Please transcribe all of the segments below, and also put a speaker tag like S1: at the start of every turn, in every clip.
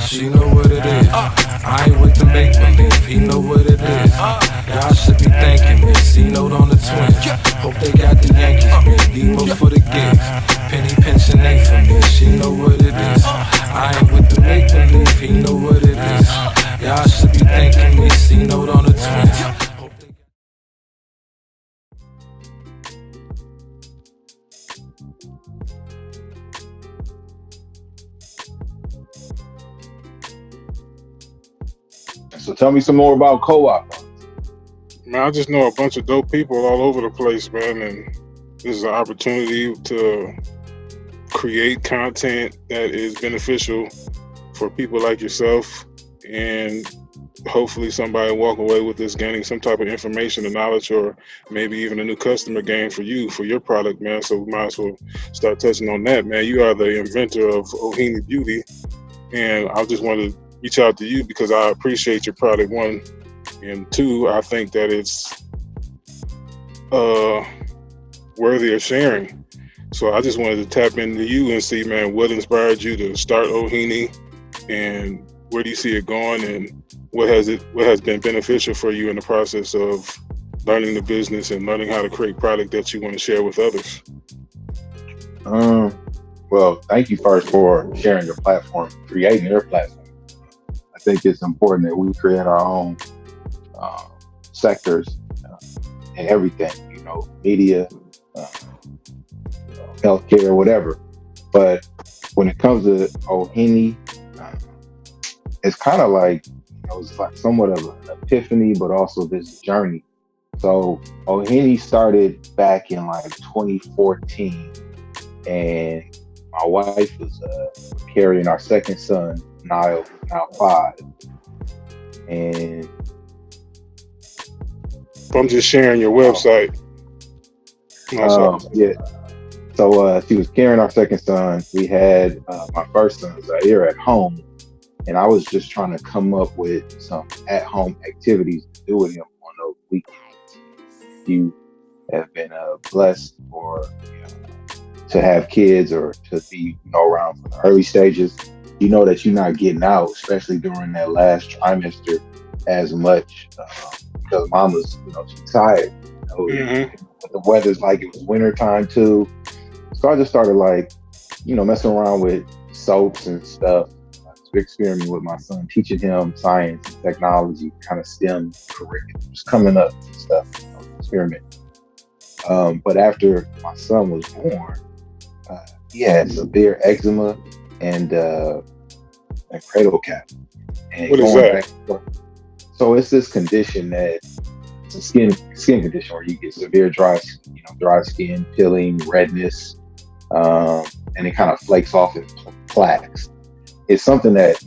S1: She know what it is. I ain't with the make believe. He know what it is. Y'all should be thanking me. C note on the twins. Hope they got the Yankees beat. Demo for the gigs. Penny pinching ain't for me. She know what it is. I ain't with the make believe. He know what it is. Y'all should be thanking me. C note on the twins.
S2: So tell me some more about co-op.
S3: Man, I just know a bunch of dope people all over the place, man, and this is an opportunity to create content that is beneficial for people like yourself, and hopefully somebody walk away with this gaining some type of information and knowledge, or maybe even a new customer gain for you, for your product, man. So we might as well start touching on that, man. You are the inventor of Ohini Beauty, and I just wanted to reach out to you because I appreciate your product, one, and two, I think that it's worthy of sharing. So I just wanted to tap into you and see, man, what inspired you to start Ohini, and where do you see it going, and what has been beneficial for you in the process of learning the business and learning how to create product that you want to share with others.
S2: Well, thank you first for sharing your platform, creating your platform. I think it's important that we create our own sectors and everything, media, healthcare, whatever. But when it comes to Ohini, it's kind of like, it's like somewhat of an epiphany, but also this journey. So Ohini started back in like 2014, and my wife was carrying our second son, now 5. And
S3: I'm just sharing your website.
S2: Yeah. So she was carrying our second son. We had my first son, Zaire, at home, and I was just trying to come up with some at-home activities to do with him on those weekends. If you have been blessed or to have kids or to be around for the early stages, you know that you're not getting out, especially during that last trimester, as much because mama's she's tired. But the weather's like it was winter time too, so I just started messing around with soaps and stuff, experimenting with my son, teaching him science and technology, kind of STEM curriculum, just coming up and stuff, experimenting. But after my son was born, he had severe eczema and cradle cap. And
S3: what is that?
S2: So it's this condition that it's a skin condition where you get severe dry skin, peeling, redness, and it kind of flakes off in plaques. It's something that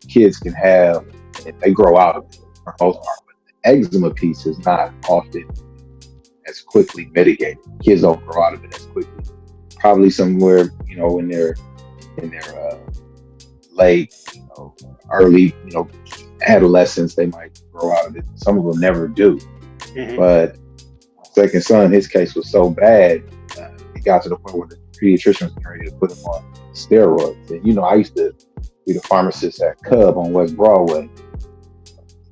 S2: kids can have if they grow out of it for the most part. But the eczema piece is not often as quickly mitigated. Kids don't grow out of it as quickly. Probably somewhere in their late, early, adolescence, they might grow out of it. Some of them never do. Mm-hmm. But second son, his case was so bad, it got to the point where the pediatrician was ready to put him on steroids. And I used to be the pharmacist at Cub on West Broadway,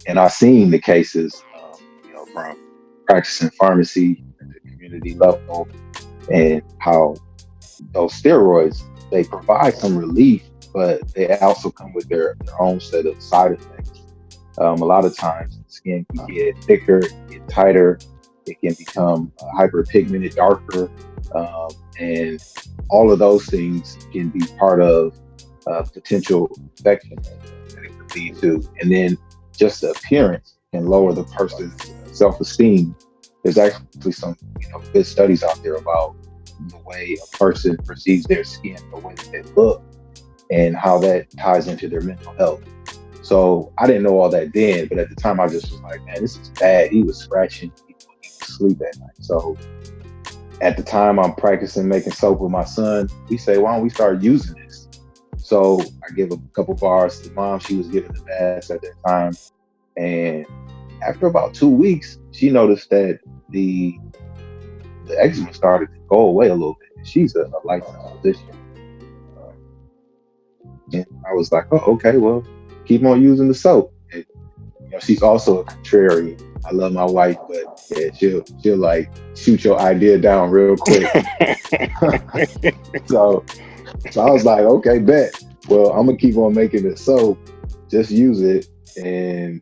S2: and I seen the cases, from practicing pharmacy at the community level, and how those steroids, they provide some relief, but they also come with their own set of side effects. A lot of times the skin can get thicker, get tighter, it can become hyperpigmented, darker, and all of those things can be part of potential infection that it could lead to. And then just the appearance can lower the person's self-esteem. There's actually some good studies out there about the way a person perceives their skin, the way that they look, and how that ties into their mental health. So I didn't know all that then, but at the time I just was like, man, this is bad. He was scratching, he couldn't sleep at night. So at the time I'm practicing making soap with my son. We say, why don't we start using this? So I give a couple bars to mom. She was giving the baths at that time. And after about 2 weeks, she noticed that the the eczema started to go away a little bit. She's a licensed physician. Um, and I was like, oh, okay, well, keep on using the soap. And, she's also a contrarian. I love my wife, but yeah, she'll like shoot your idea down real quick. So so I was like, okay, bet. Well, I'm gonna keep on making the soap. Just use it, and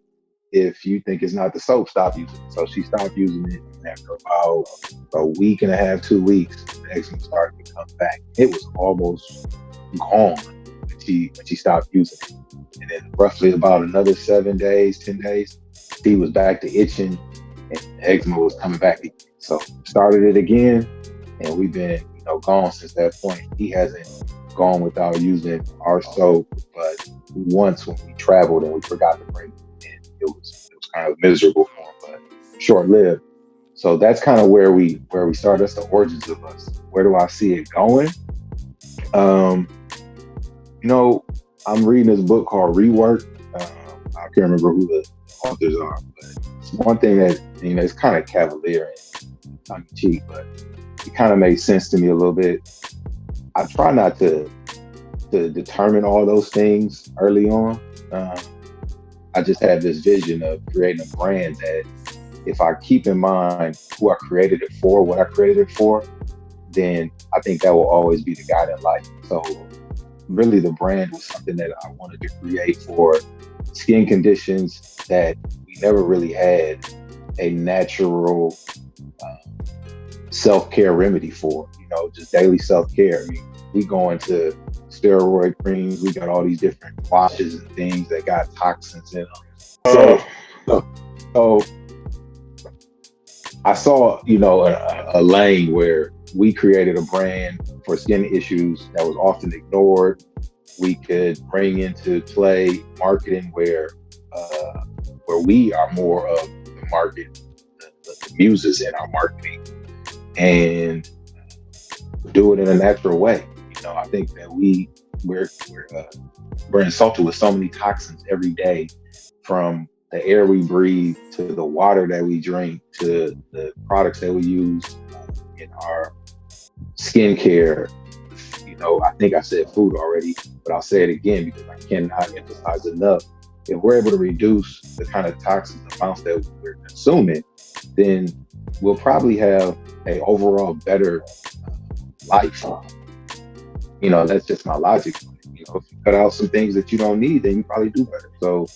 S2: if you think it's not the soap, stop using it. So she stopped using it, and after about a week and a half, 2 weeks, the eczema started to come back. It was almost gone when she stopped using it. And then roughly about another 7 days, 10 days, she was back to itching, and the eczema was coming back again. So started it again, and we've been gone since that point. He hasn't gone without using our soap, but once when we traveled and we forgot to bring it in, it was kind of miserable for him, but short lived. So that's kind of where we started. That's the origins of us. Where do I see it going? Um, you know, I'm reading this book called Rework. I can't remember who the authors are, but it's one thing that it's kind of cavalier and tongue in cheek, but it kind of made sense to me a little bit. I try not to determine all those things early on. I just have this vision of creating a brand that if I keep in mind who I created it for, what I created it for, then I think that will always be the guiding light. So really the brand was something that I wanted to create for skin conditions that we never really had a natural self-care remedy for, just daily self-care. I mean, we go into steroid creams, we got all these different washes and things that got toxins in them. So I saw, a lane where we created a brand for skin issues that was often ignored. We could bring into play marketing where we are more of the market, the muses in our marketing, and do it in a natural way. I think that we're insulted with so many toxins every day, from the air we breathe to the water that we drink to the products that we use in our skincare. I think I said food already, but I'll say it again because I cannot emphasize enough. If we're able to reduce the kind of toxins amounts that we're consuming, then we'll probably have a overall better life. That's just my logic. If you cut out some things that you don't need, then you probably do better. So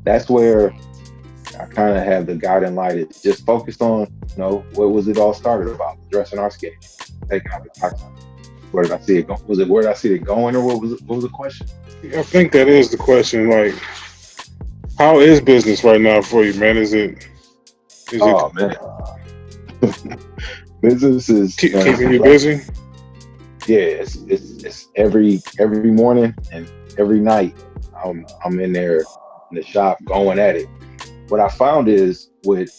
S2: that's where I kind of have the guiding light. It's just focused on, what was it all started about? Addressing our skin, taking out the toxins. Where did I see it going? Was it where did I see it going, or what was the question?
S3: I think that is the question. Like, how is business right now for you, man? Is it?
S2: Man, business is
S3: keeping you busy.
S2: Yeah, it's every morning and every night. I'm in there in the shop going at it. What I found is with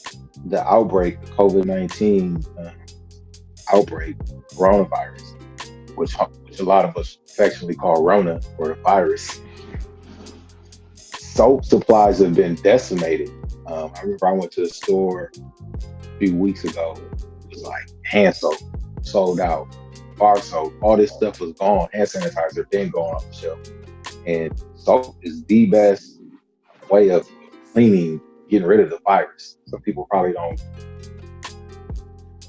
S2: the outbreak, the COVID-19 outbreak, coronavirus, which a lot of us affectionately call Rona or the virus, soap supplies have been decimated. I remember I went to the store a few weeks ago. It was like hand soap sold out, bar soap, all this stuff was gone. Hand sanitizer been going off the shelf. And soap is the best way of cleaning, getting rid of the virus. Some people probably don't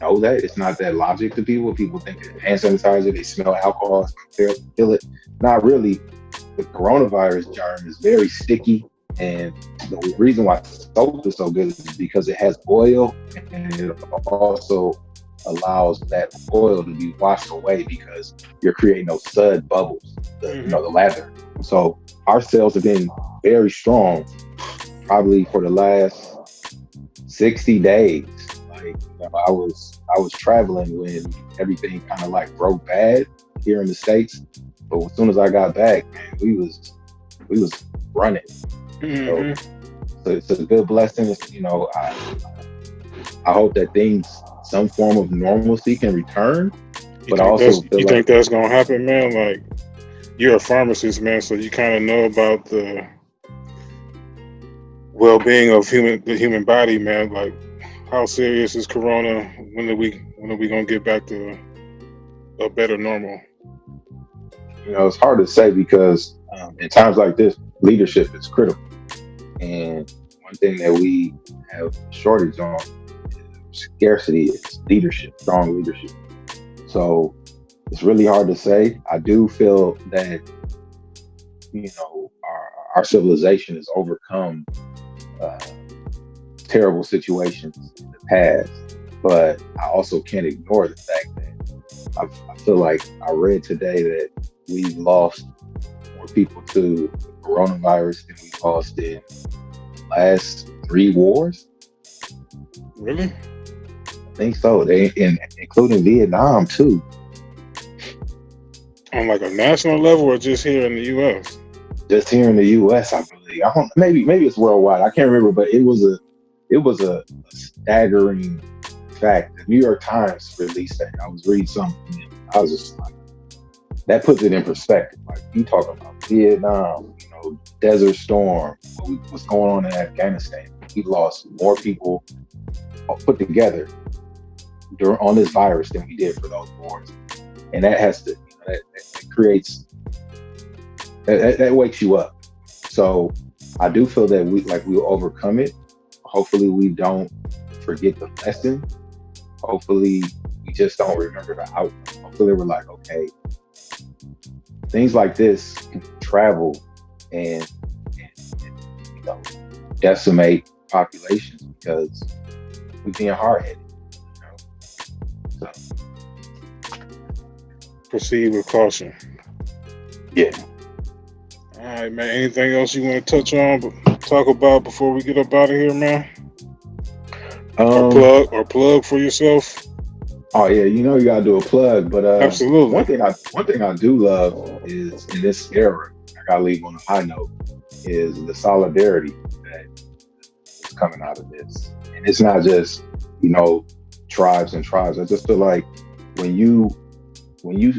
S2: know that. It's not that logic to people. People think that hand sanitizer, they smell alcohol, they'll kill it. Not really. The coronavirus germ is very sticky, and the reason why soap is so good is because it has oil, and it also allows that oil to be washed away because you're creating those sud bubbles, the lather. So our sales have been very strong, probably for the last 60 days. Like, I was traveling when everything kind of like broke bad here in the States, but as soon as I got back, man, we was running. So it's a good blessing. I hope that some form of normalcy can return. But I also feel
S3: think that's gonna happen, man? Like, you're a pharmacist, man, so you kind of know about well-being of the human body, man. Like, how serious is Corona? When are we gonna get back to a better normal?
S2: It's hard to say because in times like this, leadership is critical. And one thing that we have shortage on scarcity is leadership, strong leadership. So it's really hard to say. I do feel that our civilization has overcome uh, terrible situations in the past, but I also can't ignore the fact that I feel like I read today that we've lost more people to coronavirus than we lost in the last 3 wars.
S3: Really?
S2: I think so. Including Vietnam too.
S3: On like a national level or just here in the U.S.?
S2: Just here in the U.S., I believe. Maybe it's worldwide. I can't remember, but it was a staggering fact. The New York Times released that. I was reading something. And I was just like, that puts it in perspective. Like, you talking about Vietnam, Desert Storm, what's going on in Afghanistan. We lost more people put together on this virus than we did for those wars, and that has to that creates that wakes you up. So I do feel that we'll overcome it. Hopefully we don't forget the lesson. Hopefully we just don't remember the outcome. Hopefully we're like, okay, things like this can travel and decimate populations because we're being hard-headed. So
S3: proceed with caution.
S2: Yeah.
S3: All right, man. Anything else you want to touch on, talk about before we get up out of here, man? Or plug for yourself.
S2: Oh yeah, you gotta do a plug. But
S3: absolutely.
S2: One thing I do love is in this era, I gotta leave on a high note, is the solidarity that is coming out of this. And it's not just, tribes and tribes. I just feel like when you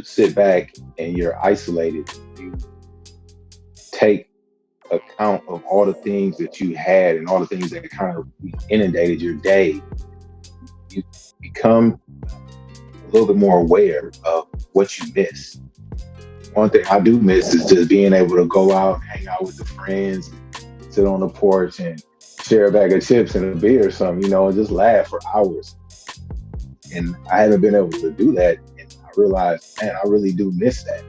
S2: sit back and you're isolated, you take account of all the things that you had and all the things that kind of inundated your day. You become a little bit more aware of what you miss. One thing I do miss is just being able to go out, hang out with the friends, sit on the porch and share a bag of chips and a beer or something, and just laugh for hours. And I haven't been able to do that. And I realized, man, I really do miss that.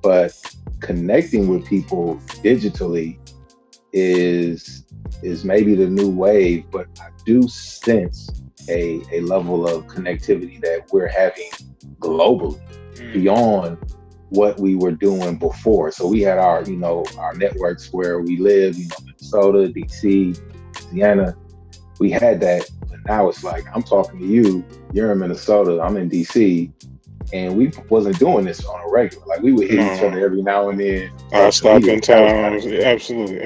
S2: But connecting with people digitally is maybe the new wave, but I do sense a level of connectivity that we're having globally beyond what we were doing before. So we had our networks where we live, Minnesota, DC, Louisiana. We had that, but now it's like I'm talking to you, you're in Minnesota, I'm in DC, and we wasn't doing this on a regular. Like we would hit each other every now and then.
S3: I stop in town. Absolutely.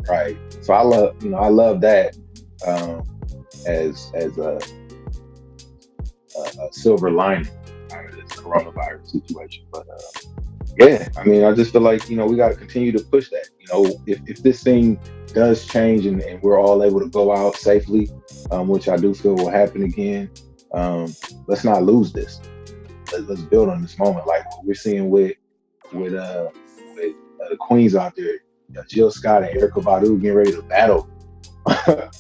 S2: Right. So I love that as a silver lining out of this coronavirus situation. But I just feel like we got to continue to push that. If this thing does change and we're all able to go out safely, which I do feel will happen again, let's not lose this. Let's build on this moment, like what we're seeing with the queens out there, Jill Scott and Erykah Badu getting ready to battle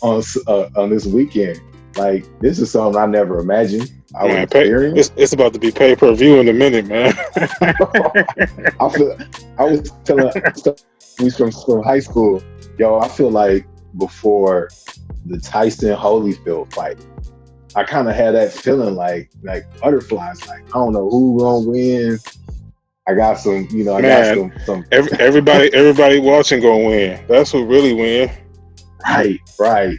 S2: on this weekend. Like, this is something I never imagined I would experience.
S3: It's about to be pay-per-view in a minute, man.
S2: I was telling we from high school, I feel like before the Tyson Holyfield fight, I kind of had that feeling like butterflies. Like, I don't know who gonna win. I got some, got some.
S3: Everybody watching gonna win. That's who really win.
S2: Right.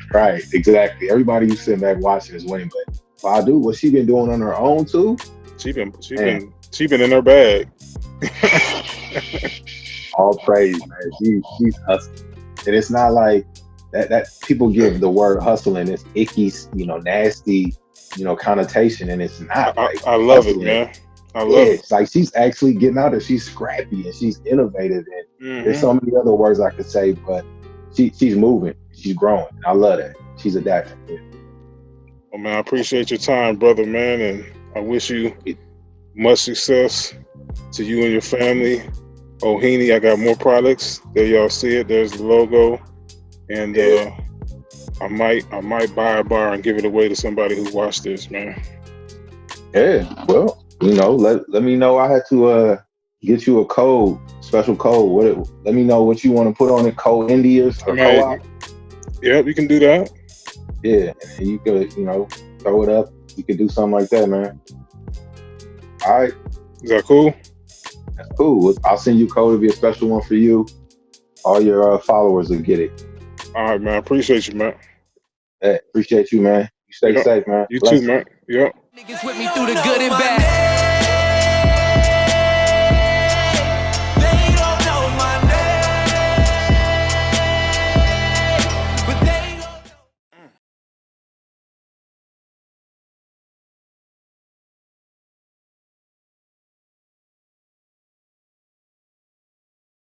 S2: Exactly. Everybody who's sitting back watching is winning. But Badu, what she been doing on her own too? She been
S3: in her bag.
S2: All praise, man. She's hustling, and it's not like that people give the word hustling this icky, nasty, connotation, and it's not.
S3: I love it, man. I
S2: Yeah,
S3: love it.
S2: it's like she's actually getting out there. She's scrappy and she's innovative. And there's
S3: Hmm.
S2: so many other words I could say, but she's moving. She's growing. I love that. She's adapting.
S3: Well, man, I appreciate your time, brother, man, and I wish you much success to you and your family. Ohini, I got more products. There y'all see it. There's the logo. And
S2: Yeah.
S3: I might buy a bar and give it away to somebody who watched this, man.
S2: Yeah. Well, let me know. I had to get you a code, special code. Let me know what you want to put on it. Code Indias
S3: I
S2: or
S3: might,
S2: co-op.
S3: yeah, we can do that.
S2: Yeah. And you could, throw it up. You could do something like that, man. All right.
S3: Is that cool?
S2: That's cool. I'll send you a code. It'll be a special one for you. All your followers will get it.
S3: All right, man. I appreciate you, man.
S2: Hey, appreciate you, man. You stay
S3: Yep.
S2: safe, man.
S3: You too,
S2: Blessings.
S3: man. Yep.
S1: Niggas with me through the good and bad.